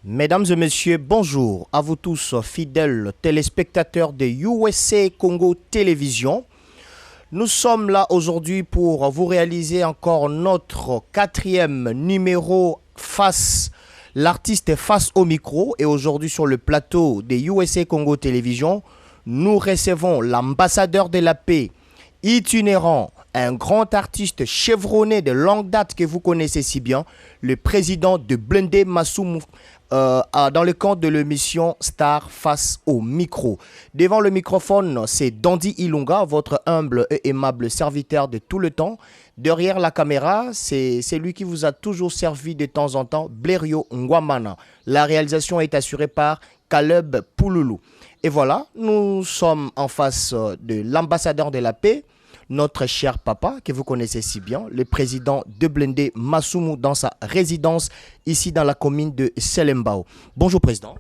Mesdames et messieurs, bonjour à vous tous, fidèles téléspectateurs de USA Congo Télévision. Nous sommes là aujourd'hui pour vous réaliser encore notre 4e numéro l'artiste face au micro. Et aujourd'hui sur le plateau de USA Congo Télévision, nous recevons l'ambassadeur de la paix, itinérant, un grand artiste chevronné de longue date que vous connaissez si bien, le président de Blindé Massoumou, dans le cadre de l'émission Star face au micro. Devant le microphone, c'est Dandy Ilunga, votre humble et aimable serviteur de tout le temps. Derrière la caméra, c'est lui qui vous a toujours servi de temps en temps, Blériot Ngwamana. La réalisation est assurée par Caleb Pouloulou. Et voilà, nous sommes en face de l'ambassadeur de la paix, notre cher papa, que vous connaissez si bien, le président de Blindé Massoumou dans sa résidence ici dans la commune de Selembao. Bonjour président.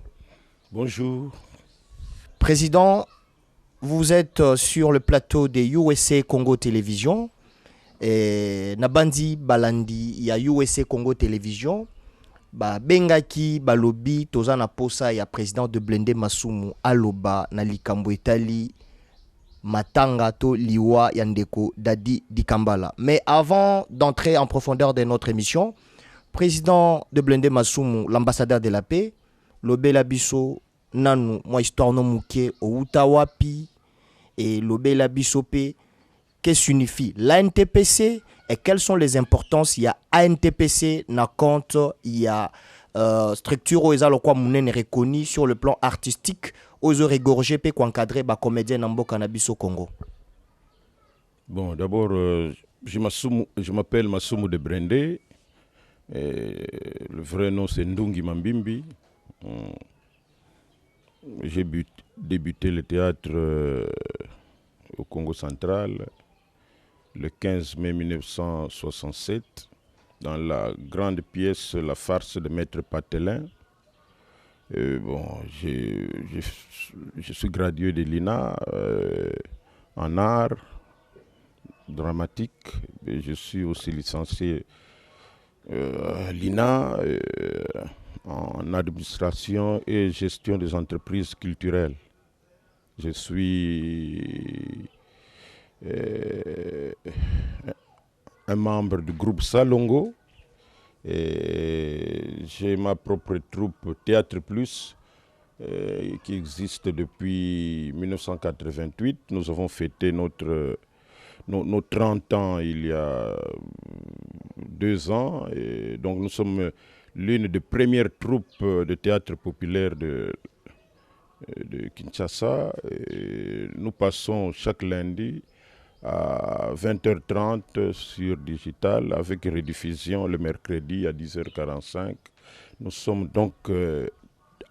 Bonjour. Président, vous êtes sur le plateau de USA Congo Télévision. Et Nabandi Balandi, il y a USA Congo Télévision. Bengaki Balobi, Tozana Posa, il y a président de Blindé Massoumou, Aloba, Nalikambo Itali, Matanga to Liwa Yandeko Dadi Dikambala. Mais avant d'entrer en profondeur de notre émission, président de Blindé Massoumou, l'ambassadeur de la paix, Lobela Biso Nanu, moi histoire no mouké au Utawapi et Lobela Bisope, qu'est-ce que signifie l'ANTPC et quelles sont les importances? Il y a ANTPC, na compte, il y a structure où ils ont reconnu sur le plan artistique aux regorgés et encadré par comédien Nambo Cannabis au Congo. Bon, d'abord, je m'appelle Massoumou de Blindé. Le vrai nom c'est Ndungi Mambimbi. J'ai débuté le théâtre au Congo central le 15 mai 1967 dans la grande pièce La farce de Maître Patelin. Bon, je suis gradué de l'INA en art dramatique. Et je suis aussi licencié à l'INA en administration et gestion des entreprises culturelles. Je suis un membre du groupe Salongo. Et j'ai ma propre troupe Théâtre Plus qui existe depuis 1988. Nous avons fêté nos 30 ans il y a 2 ans. Et donc nous sommes l'une des premières troupes de théâtre populaire de Kinshasa. Et nous passons chaque lundi à 20h30 sur digital avec rediffusion le mercredi à 10h45. Nous sommes donc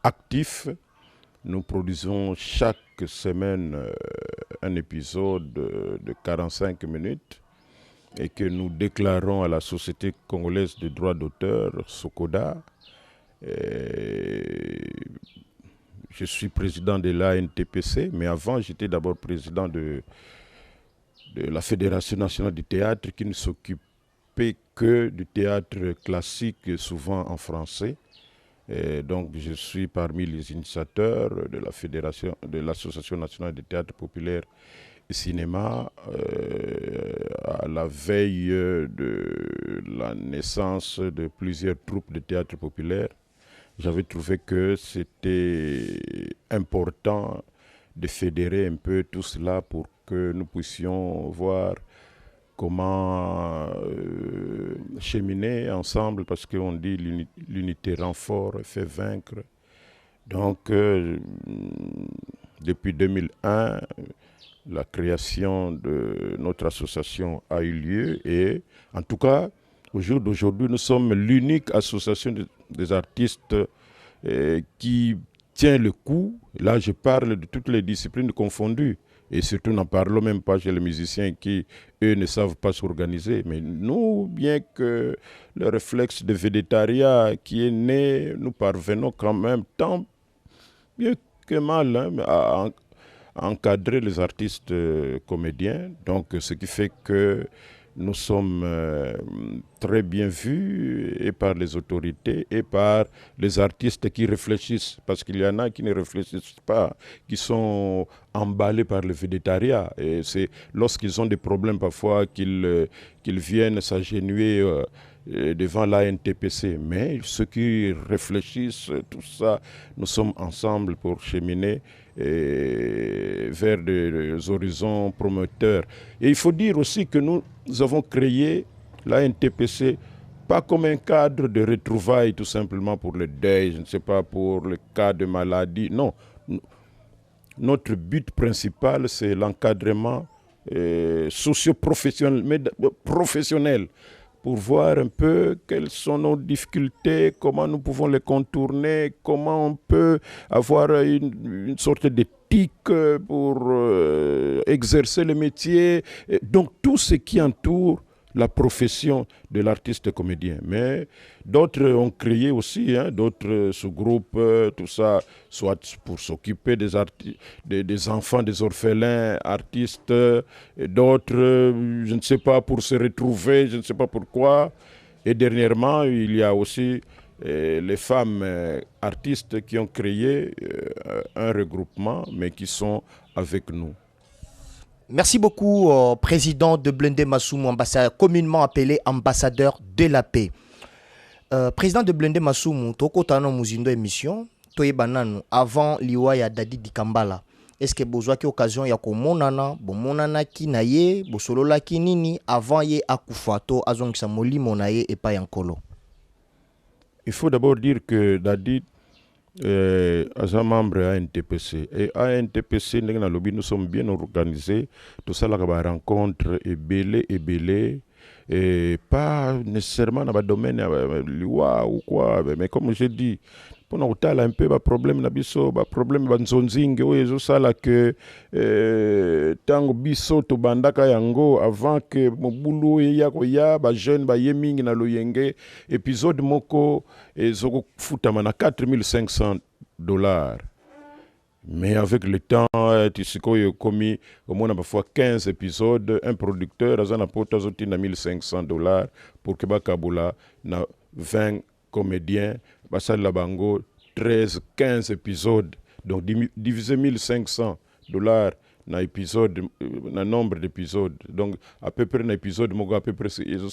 actifs. Nous produisons chaque semaine un épisode de 45 minutes et que nous déclarons à la Société congolaise de droits d'auteur, Sokoda. Je suis président de l'ANTPC, mais avant j'étais d'abord président de la Fédération nationale du théâtre qui ne s'occupait que du théâtre classique, souvent en français. Et donc je suis parmi les initiateurs de l'Association nationale du théâtre populaire et cinéma à la veille de la naissance de plusieurs troupes de théâtre populaire. J'avais trouvé que c'était important de fédérer un peu tout cela pour que nous puissions voir comment cheminer ensemble, parce qu'on dit l'unité rend fort et fait vaincre. Donc, depuis 2001, la création de notre association a eu lieu et, en tout cas, au jour d'aujourd'hui, nous sommes l'unique association des artistes qui tient le coup. Là, je parle de toutes les disciplines confondues. Et surtout, n'en parlons même pas chez les musiciens qui, eux, ne savent pas s'organiser. Mais nous, bien que le réflexe de végétariat qui est né, nous parvenons quand même tant bien que mal à encadrer les artistes comédiens. Donc, ce qui fait que nous sommes très bien vus et par les autorités et par les artistes qui réfléchissent, parce qu'il y en a qui ne réfléchissent pas, qui sont emballés par le végétariat. Et c'est lorsqu'ils ont des problèmes parfois qu'ils viennent s'agenouiller devant l'ANTPC. Mais ceux qui réfléchissent, tout ça, nous sommes ensemble pour cheminer vers des horizons promoteurs. Et il faut dire aussi que nous avons créé l'ANTPC pas comme un cadre de retrouvailles tout simplement pour le deuil, je ne sais pas, pour le cas de maladie. Non. Notre but principal, c'est l'encadrement socio-professionnel, mais professionnel, pour voir un peu quelles sont nos difficultés, comment nous pouvons les contourner, comment on peut avoir une sorte d'éthique pour exercer le métier. Et donc tout ce qui entoure la profession de l'artiste comédien. Mais d'autres ont créé aussi, d'autres sous-groupes, tout ça, soit pour s'occuper des enfants, des orphelins, artistes, et d'autres, je ne sais pas, pour se retrouver, je ne sais pas pourquoi. Et dernièrement, il y a aussi les femmes artistes qui ont créé un regroupement, mais qui sont avec nous. Merci beaucoup, président de Blende Masumu, communément appelé ambassadeur de la paix. Président de Blende Masumu, tokotano muzindo émission, toye bananu avant liwa ya Dadi Dikambala. Est-ce que vous avez occasion ya komonana, bomonana ki na ye, bosolola ki nini avant ye akufa to azongisa molimo na ye epa yankolo? Il faut d'abord dire que Dadi un membre à ANTPC. Et à ANTPC, nous sommes bien organisés. Tout ça, la rencontre est belé. Et pas nécessairement dans le domaine liwa ou quoi. Mais comme je dis, pour nous un peu de problème na biso, problème de zonzing, oui, ça là que tango biso to bandaka yango avant que mobulu ya ba jeune ba yeming na loyenge épisode moko ezoko futama na $4,500. Mais avec le temps, tu sais qu'il y a commis au moins parfois 15 épisodes, un producteur a apporté $1,500 pour que Bakabula na 20 comédiens, Bassal Labango 13-15 épisodes, donc diviser $1,500 na épisode, na nombre d'épisodes. Donc à peu près un épisode, à peu près ils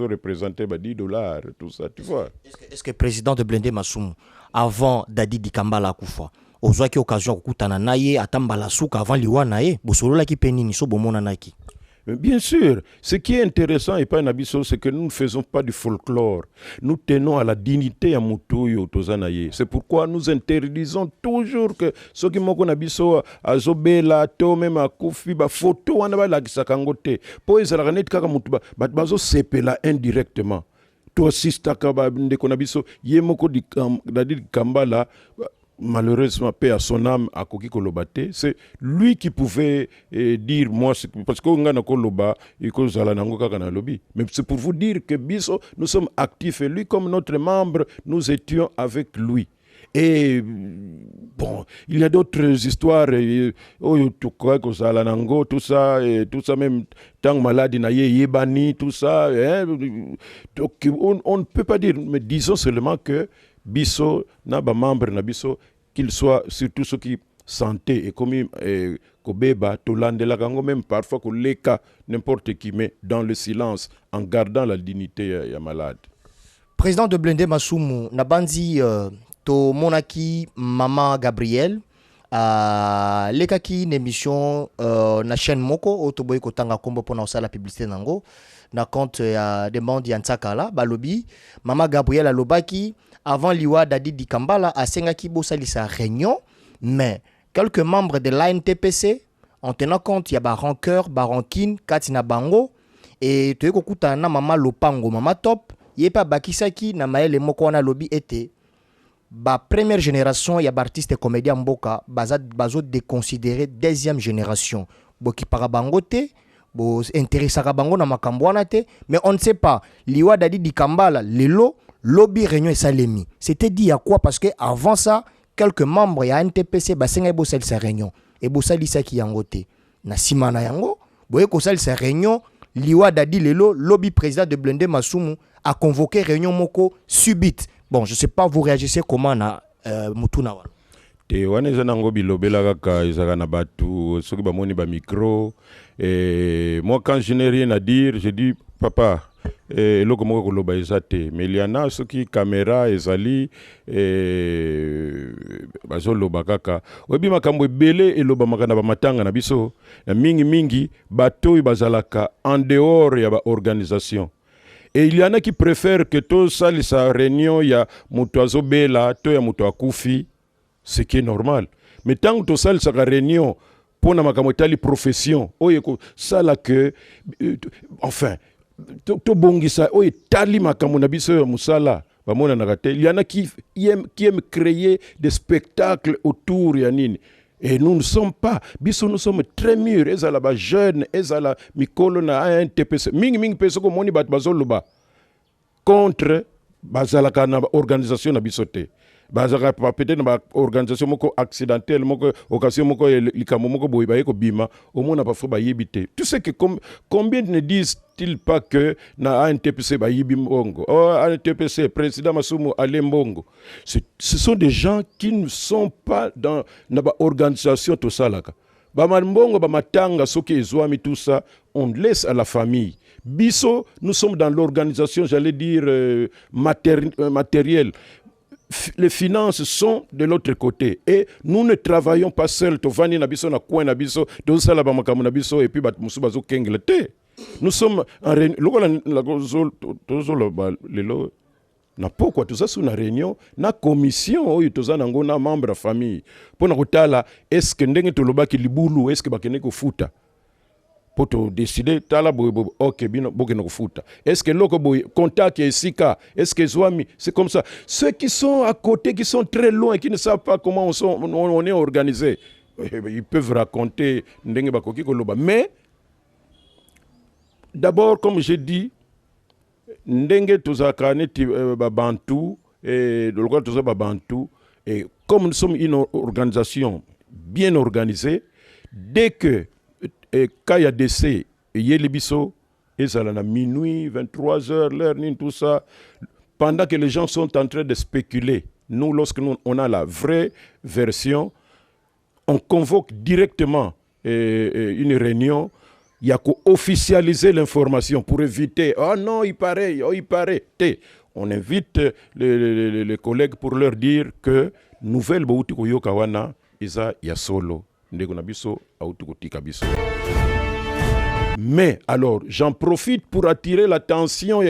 ont représenté $10, tout ça, tu vois. Est-ce que le président de Blende Masumu, avant Dadi Dikambala Koufa, aux occasion kutana naye atambala souka avant liwa naye, bosolola ki penini so bomona naki? Bien sûr, ce qui est intéressant et pas nabiso, c'est que nous ne faisons pas du folklore. Nous tenons à la dignité à Mutuyo Tozanaye. C'est pourquoi nous interdisons toujours que ceux qui m'ont nabiso à Zobela, to même à Koufi, ba photo anaba la kisakangote. Po ezalanet kaka mutuba, bat bazo sepela indirectement. To assista kaba ndeko nabiso yemoko di Dadi Kambala. Malheureusement, paix à son âme, à Koki Kolobate, c'est lui qui pouvait dire, moi, parce qu'on a Koloba, et qu'on a lobby. Mais c'est pour vous dire que Biso, nous sommes actifs, et lui, comme notre membre, nous étions avec lui. Et bon, il y a d'autres histoires, tout ça, même tant maladie, Yebani, tout ça. Donc, on ne peut pas dire, mais disons seulement que Biso, naba membre na Biso, qu'il soit surtout ceux qui santé et comme Kobeba, Tolande la gango, même parfois que l'eka, n'importe qui, mais dans le silence, en gardant la dignité ya malade. Président de Blende Masumu, Nabandi to monaki Maman Gabriel, leka ki une émission na chaîne moko otoboy ko tanga kombo pona osala publicité nango na compte ya demande ya Ntsakala balobi Maman Gabriel alobaki avant liwa Dadi Dikambala asengaki bosalisa réunion, mais quelques membres de l'ANTPC en tenant compte ya ba rancœur ba rancune katina bango et to ekokuta na Mama Lopango Mama Top yepa bakisaki na maele moko wana lobi ete ba première génération ya artiste comédien mboka bazo déconsidérer deuxième génération boki para bango te bo intéressaka bango na makambo wana te, mais on ne sait pas liwa Dadi Dikambala lelo lobby réunion et salemi. C'était dit à quoi? Parce que avant ça, quelques membres ya NTPC basenga bosal sa réunion et bosali sa ki yango te. Na simana yango, boye ko sal sa réunion liwa dadi lelo lobby président de Blende Masumu a convoqué réunion moko subite. Bon, je sais pas vous réagissez comment na mutuna wana. Te wana eza nango bilobela kaka ezaka na batu soki bamoni ba micro et moi quand je n'ai rien à dire je dis papa eloko moko koloba eza te mais il y en a soki caméra ezali bazoloba kaka oyebi makambo ebele elobamaka na bamatanga na biso na mingi bato oyo bazalaka en dehors ya baorganisation. Et il y en a qui préfèrent que tout ça, sa réunion, il y a moutazo bela, to ya moutou koufi, ce qui est normal. Mais tant que tout ça, sa réunion, pour na makamotali profession, ça là que, enfin, to bongisa, tali makamona biso musala, il y en a qui aiment créer des spectacles autour ya nini. Et nous ne sommes pas, nous sommes très mûrs, ils sont là jeunes, ils sont là, mikolo na ANTPC, ming peso ko moni bat bazoloba contre bazalaka na organisation na bisote. Bazalaka peut-être na organisation moko accidentelle, moko occasion moko likamo moko boyibaye ko bima, au moins na pas ba yebite. Tu sais que combien ne disent-ils pas que na ANTPC ba yibi mbongo. Oh ANTPC président Masumu ale mbongo. Ce sont des gens qui ne sont pas dans na ba organisation tout ça là. Ba mbongo ba matanga soki ezwami tout ça, on laisse à la famille. Biso, nous sommes dans l'organisation, j'allais dire matérielle. Les finances sont de l'autre côté et nous ne travaillons pas seuls. Tovani nabiso na coin nabiso, dosa la bamakamu nabiso et puis bat musubazo kenglete. Nous sommes en réunion. Na pourquoi tout ça sous une réunion, na commission ou tout ça nango na membre de famille. Pour na kutala, est-ce que ndenge toloba ki libulu, est-ce que bakene ko futa? Pour te décider, tala boy ok bino bokene ko futa. Est-ce que loko boy contact et sika, est-ce que zwami, c'est comme ça. Ceux qui sont à côté, qui sont très loin, qui ne savent pas comment on est organisé, ils peuvent raconter ndenge bakoki koloba. Mais d'abord, comme j'ai dit, ndenge tozakane bantu et de loi toza bantu et comme nous sommes une organisation bien organisée, dès que quand il y a décès yelibiso ezala na minuit 23h l'heure ni tout ça pendant que les gens sont en train de spéculer, nous lorsque on a la vraie version, on convoque directement une réunion. Il y a qu'à officialiser l'information pour éviter « Oh non, il paraît, oh il paraît ». On invite les collègues pour leur dire que nouvelle bauti ko yoka wana isa ya solo ndeko na biso auti ko tika biso. Mais alors, j'en profite pour attirer l'attention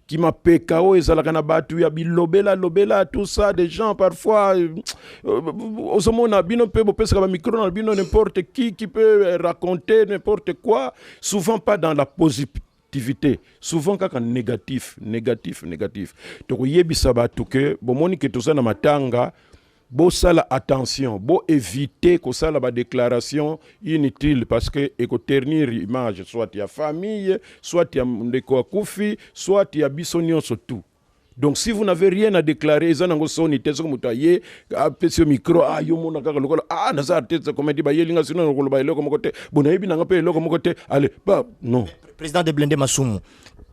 qui m'a PKO et Zalakana Batu, ya lobela, tout ça, des gens parfois, au sommet, on a bien un peu, n'importe qui peut raconter n'importe quoi, souvent pas dans la positivité, souvent quand négatif. Donc, yebi sabatu que, bon, monique tout ça na matanga, bo sala attention, bo éviter que ça la déclaration inutile parce que eko ternir image soit il y a famille, soit il y a ndeko akufi, soit il y a bisonnion surtout. Donc si vous n'avez rien à déclarer, ça nango soni teso mutaye apesio micro yo mona kaka lokola nazar tete comme dit ba yelinga sino lokolo ba eloko mokote bona yebi nanga pe eloko mokote allez pas non. Président de Blende Masumu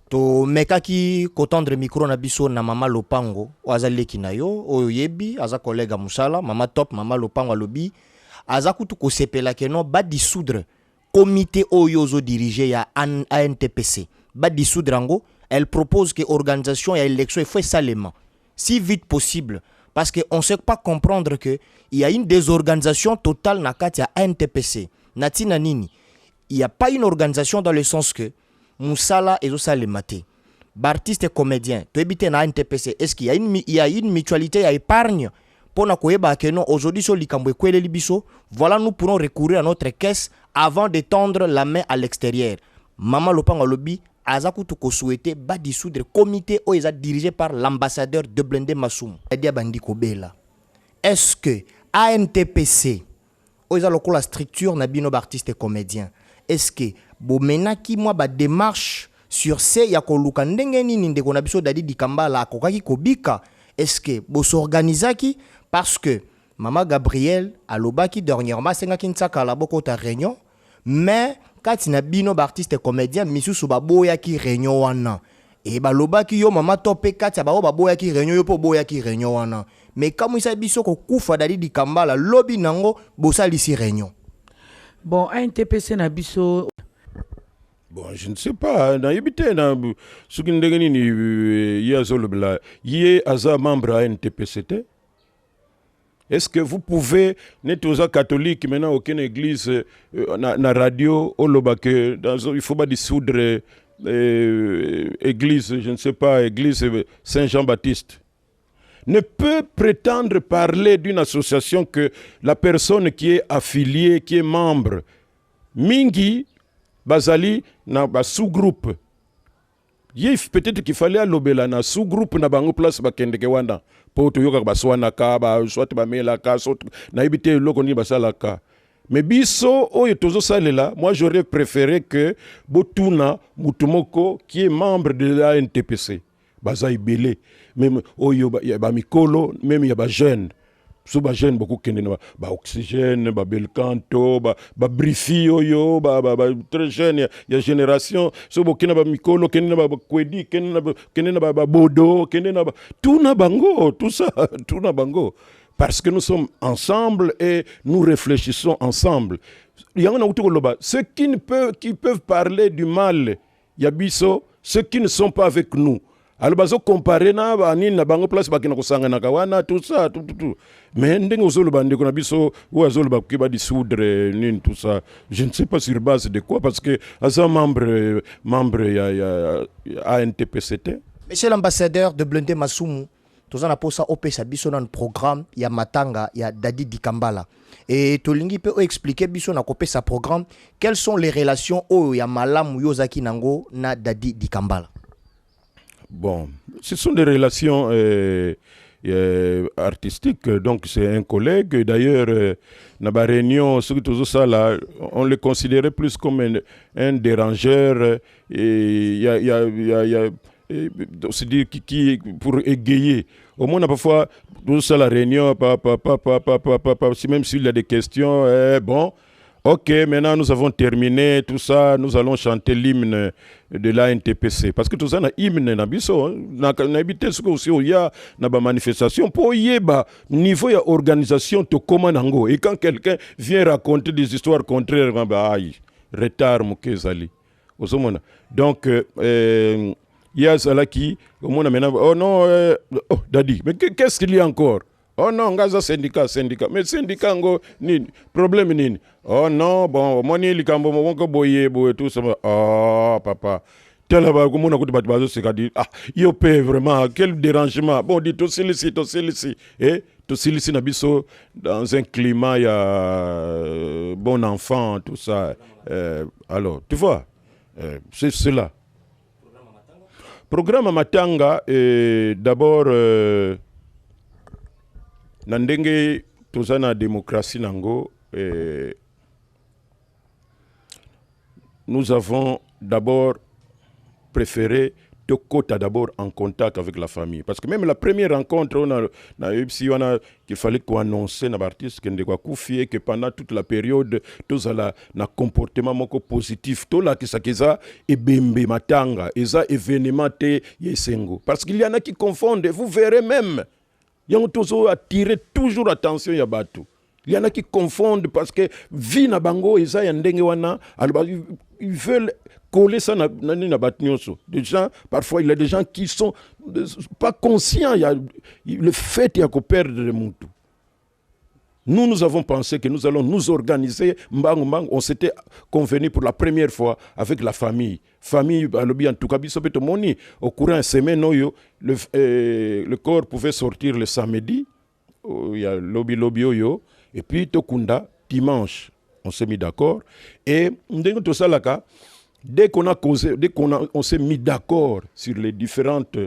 to mekaki kotandre micro na biso na mama Lopango oazaleki na yo oyo yebi aza collègue musala mama top mama Lopango alobi aza kutu ko sepela ke no ba dissoudre comité oyo zo diriger ya ANTPC ba dissoudre ngo. Elle propose que l'organisation et l'élection soit salement, si vite possible, parce qu'on ne sait pas comprendre qu'il y a une désorganisation totale dans le ANTPC. Natina Nini, il n'y a pas une organisation dans le sens que Moussala et Osalemate, artistes et comédiens, tu habites dans ANTPC, est-ce qu'il y a une mutualité à épargne pour que non aujourd'hui sur libiso, voilà nous pourrons recourir à notre caisse avant de tendre la main à l'extérieur. Maman Lopang lobby azaku ko souhaité ba dissoudre comité ou est dirigé par l'ambassadeur de Blende Masumu. Est-ce que ANTPC ou est la structure na bino artiste et comédien? Est-ce que bo menaki moi ba démarche sur ces ya ko luka ndenge nini ndeko na biso dadi dikambala akokaki kobika? Est-ce que bo s'organisaki parce que Maman Gabriel alobaki dernièrement senga kintsaka la boko ta réunion mais kati na bino ba artiste comédien misusu ba boya ki réunion wana et ba loba ki yo mama topé kati ba boya ki réunion yo po boya ki réunion wana mais comme ça biso ko kufa Dadi Dikambala lobi nango bosali si réunion. Bon, un TPC na biso. Bon, je ne sais pas. Na yebite na suki ndengeni ni yazolo bla yé aza membre à NTPCT. Est-ce que vous pouvez, n'être catholique, maintenant aucune église, na radio, il faut pas dissoudre église, je ne sais pas, église Saint-Jean-Baptiste, ne peut prétendre parler d'une association que la personne qui est affiliée, qui est membre, Mingi, Bazali, na sous-groupe. Peut-être qu'il fallait alobela na sous-groupe na bango place bakende ke wanda. Po to yoka baswanaka ba soit ba melaka soit na ibité loko ni basalaka. Mais biso oyo tozo salela, moi j'aurais préféré que Botuna Mutumoko qui est membre de la NTPC baza ibele même oyo ba mikolo même ya ba jeune. Sous ba jeune beaucoup kende na ba oxygène ba belcanto ba brifi oyo ba très jeune ya génération so bokina ba mikolo kende na ba kwedi kende na ba bodo kende na ba tout na bango tout ça tout na bango parce que nous sommes ensemble et nous réfléchissons ensemble. Ceux qui peuvent parler du mal yabiso, ceux qui ne sont pas avec nous. Alors bazo comparer na bani na bango place bakina kosanga na kawana tout ça tout mais ndenge ozolo bande kona biso ou azolo bakiba dissoudre nin tout ça je ne sais pas sur base de quoi parce que asa membre ya ANTPCT. Monsieur l'ambassadeur de Blindé Masumu, tous en apposa opesa biso dans le programme ya matanga ya Dadi Dikambala et tolingi peut expliquer biso na kopesa programme quelles sont les relations o ya malamu yozaki nango na Dadi Dikambala. Bon, ce sont des relations artistiques, donc c'est un collègue. D'ailleurs, dans la réunion, on le considérait plus comme un dérangeur. Il y a qui pour égayer. Au moins, parfois, tout ça, la réunion, même s'il y a des questions, bon. Ok, maintenant nous avons terminé tout ça, nous allons chanter l'hymne de la NTPC. Parce que tout ça, na hymne na biso, na habité ce que aussi il y a na ba manifestation pour yeba niveau ya organisation to komanango. Et quand quelqu'un vient raconter des histoires contraires, bah aïe, retard mukezali. Donc il y a ça qui au monde maintenant oh non oh Dadi, mais qu'est-ce qu'il y a encore? Oh non, ngaza syndicat. Mais syndicat ngo ni problème nini? Oh non, bon, moni likambo monko boye tout ça. Oh papa. Tela ba ko mona ko bat bazo se kadi ah yo paie vraiment quel dérangement. Bon dit to silisi to silisi na biso dans un climat ya bon enfant tout ça. Alors, tu vois, c'est cela. Programme Matanga d'abord Nandenge tozana démocratie nango nous avons d'abord préféré de côté d'abord en contact avec la famille parce que même la première rencontre on a qu'il fallait qu'on annonce na artiste que pendant toute la période tous la na comportement moko positif tout là que ça et bembe matanga et ça événement te yesengo parce qu'il y en a qui confondent vous verrez même il y a attirer toujours attention ya batu. Il y en a qui confondent parce que vie na bango isa ya ndenge wana ils veulent coller ça na batu nyonso. Des gens parfois il y a des gens qui sont pas conscients il y a le fait ya ko perdre le mutu. Nous avons pensé que nous allons nous organiser. On s'était convenu pour la première fois avec la famille. Famille, en tout cas, au courant de semaine, le corps pouvait sortir le samedi. Il y a lobby oyo. Et puis, Tokunda, dimanche, on s'est mis d'accord. Et dès qu'on a causé, on s'est mis d'accord sur les différentes...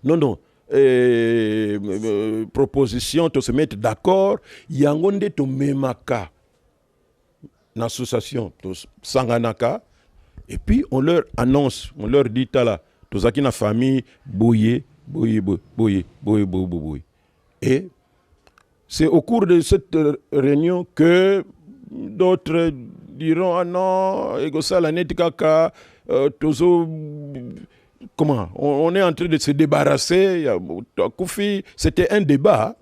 Non. Proposition de se mettre d'accord yangonde to memaka l'association to sanganaka et puis on leur annonce on leur dit tala tozaki na famille boye et c'est au cours de cette réunion que d'autres diront ah non, ego ça la net kaka, tozo. Comment on est en train de se débarrasser. C'était un débat.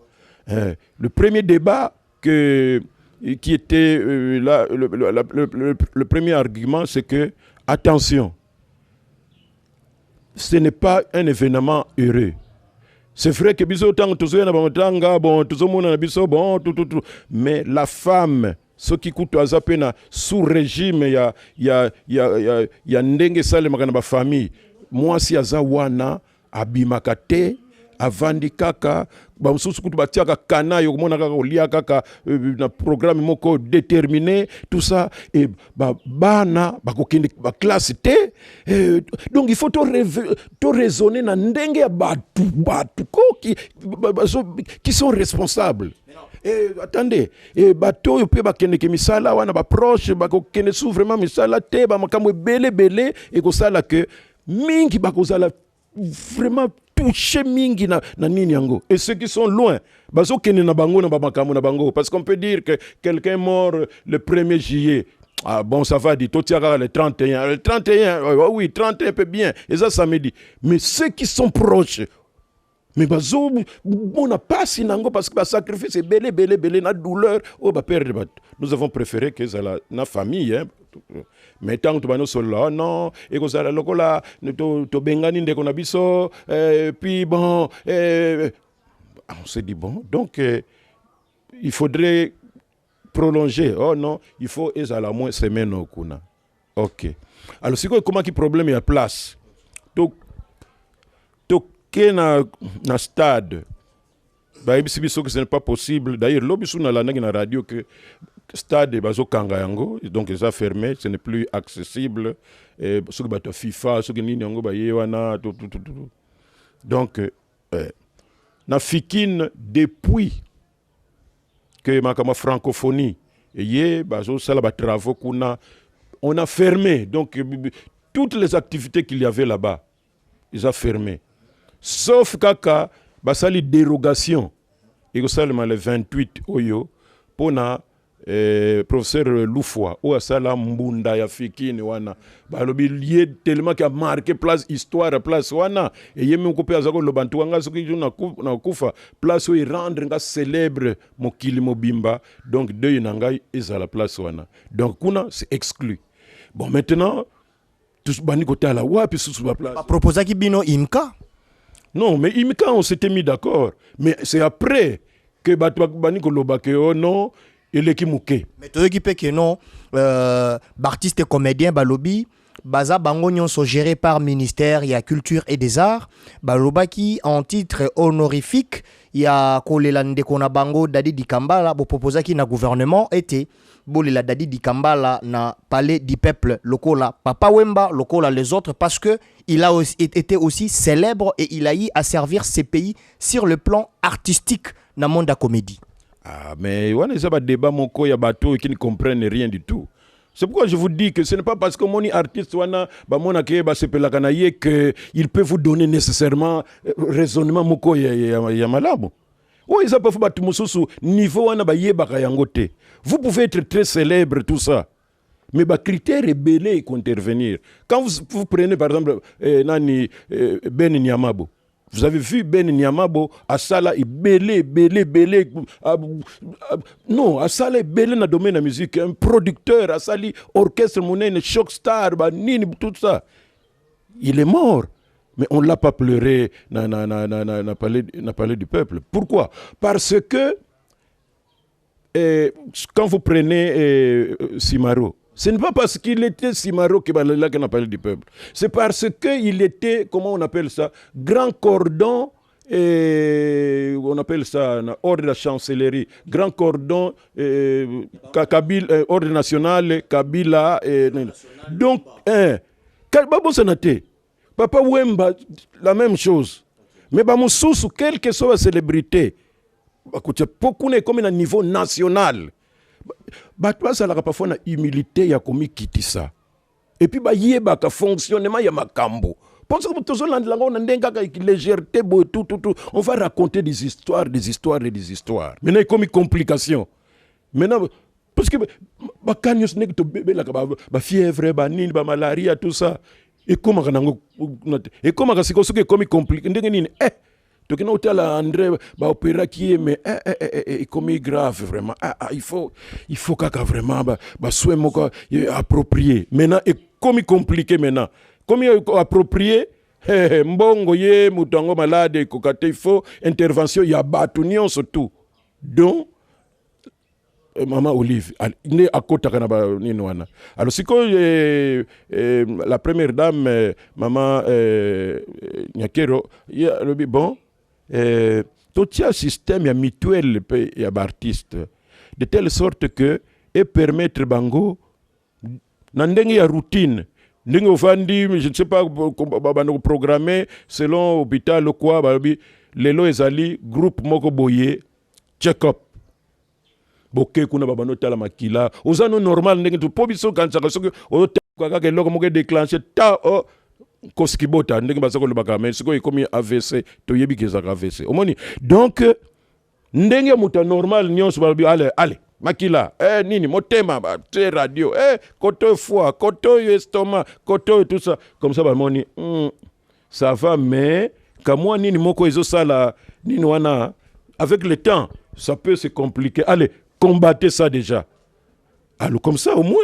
Le premier débat qui était là, le premier argument, c'est que attention, ce n'est pas un événement heureux. C'est vrai que mais la femme, ce qui coûte à Zapena, sous régime, il y a ndenge sale makana ba famille. Moi si azawana abimakate avandi kaka ba mususu kutu batiaka kana yo mona kaka olia kaka na programme moko déterminé tout ça et bana bakokende ba classe T donc il faut to raisonner na ndenge ya batu qui sont responsables. Attendez, bateau peut bakende ke misala wana ba proche bakokende sous vraiment misala te ba makamwe belé et ko sala que mingi bakozala vraiment touché mingi na nini yango. Et ceux qui sont loin bazo kene na bango na bamakamwe na bango parce qu'on peut dire que quelqu'un est mort le 1er juillet. Ah bon, ça va dire, le 31. Le 31, oui, 31 peut bien. Et ça, samedi. Mais ceux qui sont proches, mais bazo, on n'a pas sinango parce que le sacrifice est belé, na douleur. Oh, bah, perdre. Nous avons préféré que ça la famille, hein. Mais tant que tu vas nous là, non, et que ça la locola, to bengani de konabiso, puis bon, on s'est dit bon, donc il faudrait prolonger. Oh non, il faut à la moins semaine au kuna. Ok. Alors c'est quoi comment qui problème il y a place? Donc na stade. Bah que ce n'est pas possible. D'ailleurs l'obisou na la na radio que stade bazo kanga yango donc ça fermé, ce n'est plus accessible. Et ce que bato FIFA, ce que nini yango ba yewana tout. Donc na fikine depuis que ma francophonie et bazo sala ba travaux kuna on a fermé donc toutes les activités qu'il y avait là-bas ils ont fermé sauf kaka basali dérogation et que seulement le 28 oyo pona professeur Loufoua ou asala mbunda ya fikini wana balobi lié tellement qui a marqué place histoire place wana et yemi ko pe azako lobantu wanga soki na kufa place où il rendre nga célèbre mokili mobimba donc deux ngai ezala place wana donc kuna c'est exclu. Bon maintenant tous bani côté la wapi sous la place. Proposa ki bino imka. Non mais imka on s'était mis d'accord mais c'est après que bani ko lobake oh non et l'équipe mouké. Mais tu veux que non, artistes et comédiens balobi, baza bango sont gérés par ministère il y a culture et des arts, balobaki en titre honorifique, il y a kolelande kona bango dadi di Kambala, bo proposa ki na gouvernement était bolela dadi di Kambala na palais du peuple lokola Papa Wemba lokola les autres parce que il a aussi, été aussi célèbre et il a eu à servir ses pays sur le plan artistique na monde de la comédie. Ah, mais on a un débat moko ya bateau qui ne comprennent rien du tout. C'est pourquoi je vous dis que ce n'est pas parce que mon artiste que il peut vous donner nécessairement raisonnement moko ya malabo. Oui, ça peut faire niveau vous pouvez être très célèbre tout ça. Mais les critères belés qui intervenir. Quand vous prenez par exemple Ben Nyamabo. Vous avez vu Ben Nyamabo, Asala est belé. Non, Asala est belé dans le domaine de la musique. Un producteur, Asali, orchestre, monnaie, shock star, nini, tout ça. Il est mort. Mais on ne l'a pas pleuré dans palais du peuple. Pourquoi? Parce que quand vous prenez Simaro, ce n'est pas parce qu'il était Simaro qu'on a parlé du peuple. C'est parce qu'il était, comment on appelle ça, grand cordon, on appelle ça, ordre de la chancellerie, grand cordon, Kabila, ordre national, Kabila. Donc, Papa Wemba, la même chose. Mais Moussous, quelle que soit la célébrité, beaucoup n'est comme à niveau national. Ça n'a pas fait humilité ya komi kitisa et puis yeba ka fonctionnement ya makambo parce que tout ça on a une légèreté tout on va raconter des histoires maintenant comme complication maintenant parce que ba kanyos nek to bébé la ba fièvre ba nini ba malaria tout ça et comment kanango et comment kasiko soke comme compliqué ndenge nini to kina utala André ba opéra qui est mais comme grave vraiment il faut kaka vraiment ba soin moko approprié maintenant et comme compliqué maintenant comme approprié mbongo ye mutango malade kokate il faut intervention ya batu nyonso tout donc Maman Olive, il à côté de Ninoana. Alors, si la première dame, Maman Nyakero, il y a le bon, tout un système mutuel et artiste, de telle sorte que, et permettre Bango, n'andeng y a routine. Je ne sais pas, programmer selon l'hôpital ou quoi, les lois ezali, groupe Moko Boye, check-up. Boke kuna babano tala makila ozano normal ndenge tu pobiso kanchaka soki otaka ke loko moke déclencher ta koskibota ndenge basako le bakame siko ikomi AVC to yebi kezaka AVC omoni donc ndenge muta normal nyonso babi allez makila nini motema ba te radio koto foie koto estomac koto tout ça comme ça bamoni ça va mais kamwa nini moko ezo sala nini wana avec le temps ça peut se compliquer allez combattez ça déjà. Alors comme ça au moins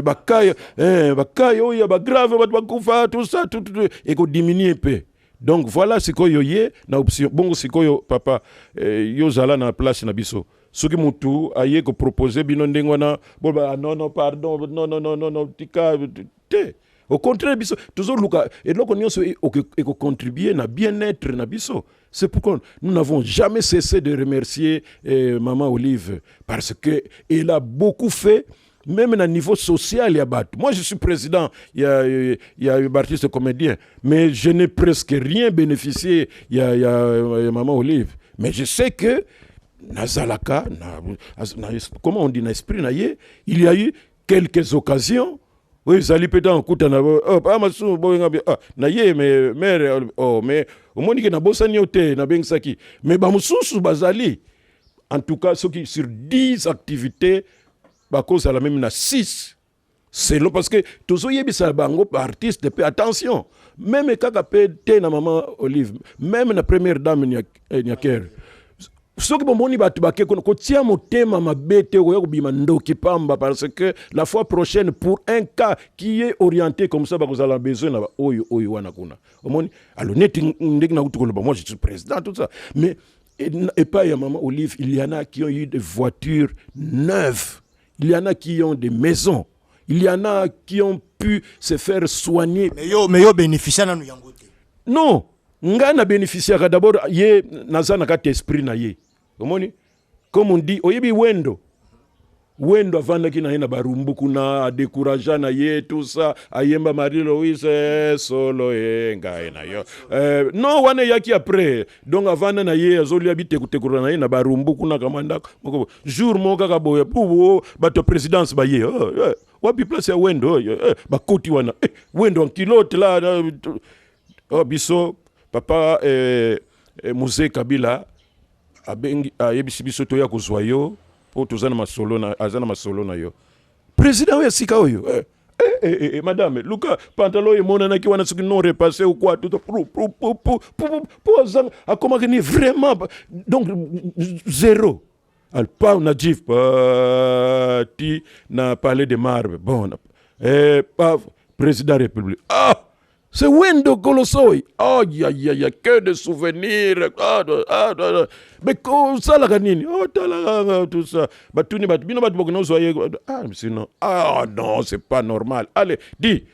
bakayo ya ba grave ba tout ça tout et ko diminuer peu. Donc voilà ce que yoye na option bongo sikoyo papa yo zala na place na biso. Soki mutu aye ko proposer bino ndengwana non pardon non tika te. Au contraire biso toujours luka et donc on y contribuer na bien-être na biso. C'est pourquoi nous n'avons jamais cessé de remercier Maman Olive parce que elle a beaucoup fait même à niveau social il y a battu. Moi je suis président, il y a un artiste comédien mais je n'ai presque rien bénéficié il y a Maman Olive mais je sais que Nazalaka comment on dit na esprit na ye, il y a eu quelques occasions. Oui, ça lui pétant en coup na na ye mais mère mais au moins que na bosani ote na bengsaki mais ba mususu bazali en tout cas ceux qui sur 10 activités ba cause à la même na 6 c'est long parce que tous yebisa bango artiste pe attention même kaka pété na Maman Olive même na première dame Nyakero soki bomoni batu bake ko tia motema mabete ko yakobima ndoki pamba parce que la fois prochaine pour un cas qui est orienté comme ça vous avez besoin na oyo wana kuna omoni alors net ndek na kutuko moi je suis président tout ça mais et pas ya Maman Olive il y en a qui ont eu des voitures neuves, il y en a qui ont des maisons, il y en a qui ont pu se faire soigner mais yo bénéficier na yangote non nga na bénéficiaire d'abord ye nazana ka esprit na ye. Comme on dit, oyebi wendo avanda ki na yena barumbu kuna décourageant na ye tout ça ayemba Marie Louise solo nga na yo non wana yaki après donc avanda na ye azoli habite kutekura na ye na barumbu kuna kamanda jour moka ka boya pour bato présidence ba ye wapi place ya wendo ba koti wana wendo en kilote là biso papa Mose Kabila abengi yebisi biso to ya kozwa yo po tozana masolo na azana masolo na yo président ya sika oyo madame luka pantalon ye mona na ki wana soki non repassé ou quoi tout pour azana akoma ni vraiment donc zéro al pa on a dit parti na palais de marbre bon pas président de la République c'est Wendo Kolosoi. Oh, ya que de souvenirs. Mais comme ça, la ganine. Oh, tout ça. Batuni, batbino, batbogno, soyez. Sinon. Non, c'est pas normal. Allez, dis.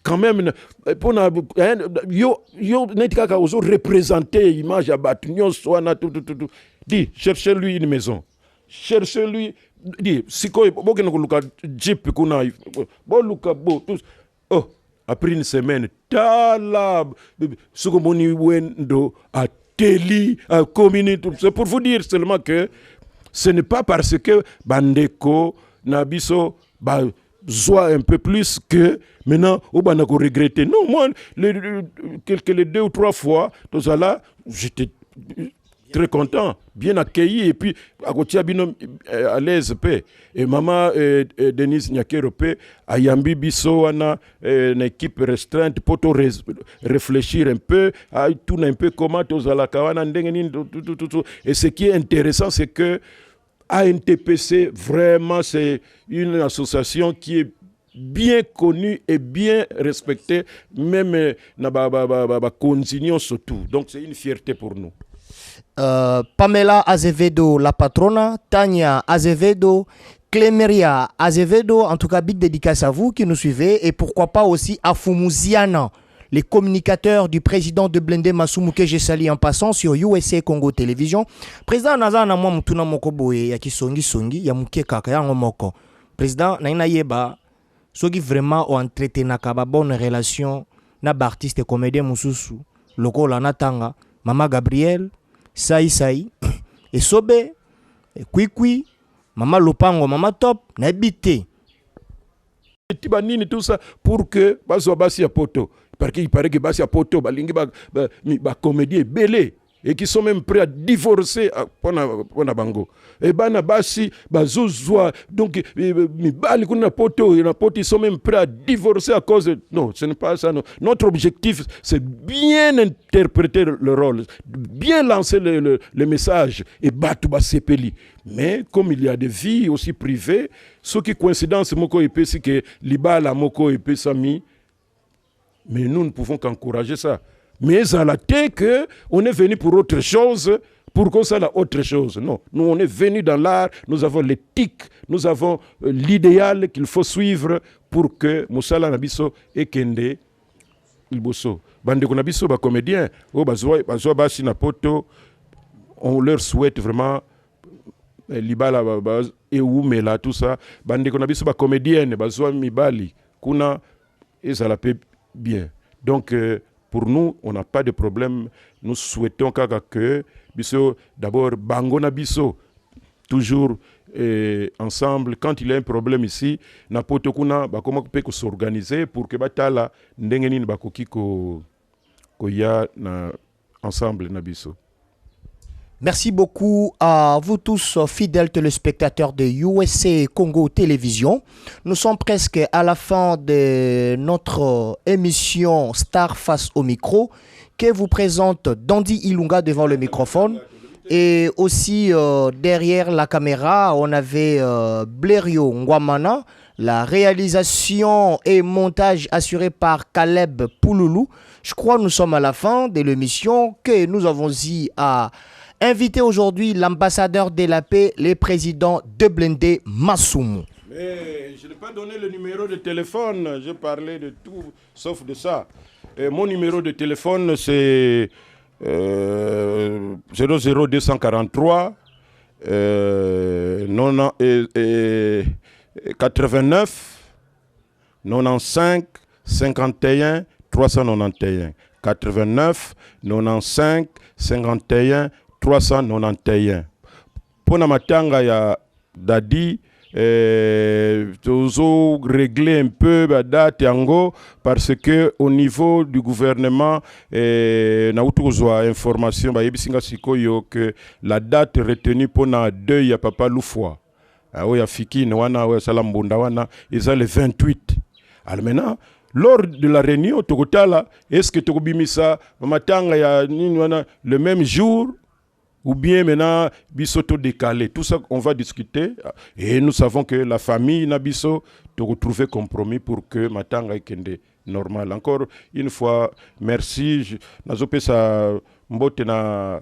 Quand même, pour yo, netika ozo représenter l'image à Batunio, soit tout. Dis, cherchez-lui une maison. Cherchez-lui. Dis, si quoi, bon, luka jeep, kuna, bon, luka, bon, tout. Oh. Après une semaine, ce que mon Wendo a télé, a communiqué. C'est pour vous dire seulement que ce n'est pas parce que Bandeko, Nabiso, soit un peu plus que maintenant, on va regretter. Non, moi, les 2 ou 3 fois, tout ça là, j'étais très content. bien accueilli et puis à côté à l'aise paix et maman Denise Nyakero paix à Yambi Bisso wana une équipe restreinte pour réfléchir un peu à tout un peu comment tous à la kawana tout et ce qui est intéressant c'est que ANTPC vraiment c'est une association qui est bien connu et bien respecté, même na continuons surtout. Donc c'est une fierté pour nous. Pamela Azevedo, la patrona, Tania Azevedo, Clémeria Azevedo, en tout cas big dédicace à vous qui nous suivez et pourquoi pas aussi à Fumuziana, les communicateurs du président de Blende Masumu que j'ai sali en passant sur USA Congo Télévision. Président Nazana moi mutuna moko boye ya kisongi songi ya muke kaka ya ngomoko. Président na yeba ceux qui vraiment ont entretenu une bonne relation avec artistes et comédiens mususu loko la natanga Mama Gabriel Sai et Sobe et Kwikwi Mama Lopango Mama Top na bité Tibanini tout ça pour que basi ya poto parce qu'il paraît que basi ya poto balingi ba comédien belé et qui sont même prêts à divorcer pour bango et bana basi bazozwa donc mibali kuna poto ils sont même prêts à divorcer à cause de... non ce n'est pas ça non. Notre objectif c'est bien interpréter le rôle bien lancer le message et battre basepeli mais comme il y a des vies aussi privées ce qui coïncidence moko epesi que libala moko epesami mais nous ne pouvons qu'encourager ça. Mais à la tête qu'on est venu pour autre chose, pour qu'on soit autre chose. Non, nous on est venu dans l'art, nous avons l'éthique, nous avons l'idéal qu'il faut suivre pour que Moussala Nabiso et Kende Ilboso. Bande Konabiso, comédien, Bazoa Basi Napoto, on leur souhaite vraiment Libala et Oumela, tout ça. Bande Konabiso, comédienne, Bazoa Mibali, Kuna, et ça la paie bien. Donc, pour nous, on n'a pas de problème. Nous souhaitons que biso d'abord bangona biso toujours ensemble. Quand il y a un problème ici, n'importe kuna ba comment peut s'organiser pour que batala ndengeni bakoki ko ya na ensemble na biso. Merci beaucoup à vous tous, fidèles téléspectateurs de USA Congo Télévision. Nous sommes presque à la fin de notre émission Star face au micro que vous présente Dandy Ilunga devant le microphone. Et aussi derrière la caméra, on avait Blériot Ngwamana. La réalisation et montage assuré par Caleb Pouloulou. Je crois que nous sommes à la fin de l'émission que nous avons dit à invité aujourd'hui l'ambassadeur de la paix, le président de Blende Masumu. Mais je n'ai pas donné le numéro de téléphone, je parlais de tout sauf de ça. Et mon numéro de téléphone c'est 00243 89 95 51 391 89 95 51 391. Pour la matanga ya Dadi, toujours régler un peu la date yango parce que au niveau du gouvernement, na utuzwa information ba yebisinga sikoyo que la date retenue pour na deuil ya papa Loufwa. Oya fiki wana oya salambunda wana ils ont le 28. Alors maintenant lors de la réunion tokotala est-ce que tokobimisa matanga ya nini wana le même jour ou bien maintenant bisoto décalé. Tout ça on va discuter et nous savons que la famille Nabiso doit retrouver compromis pour que matanga ekende normal. Encore une fois merci nazope sa mbote na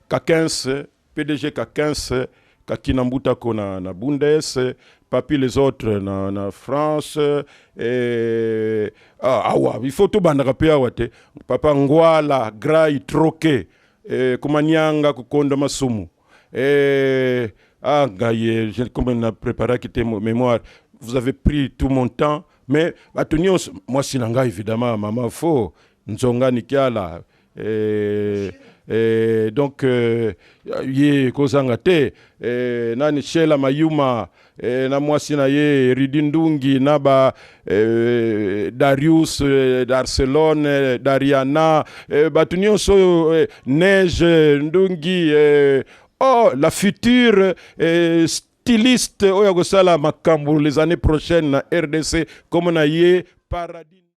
K15 PDG K15 Kakinambuta kona na Bundes papi les autres na France et il faut tout banda pe awate papa Ngwala Grai Troqué Kumanyanga Kukonda Masumu Gaye j'ai comme on a préparé qui était mémoire vous avez pris tout mon temps mais moi sinanga évidemment maman faux nzonga nikiala donc ye kozanga te nani Shela Mayuma na mwasi na ye Ridindungi na ba Darius Barcelone Dariana batunio so Neige Ndungi Oh, la future styliste Oyagosala Makambo les années prochaines RDC comme on a paradis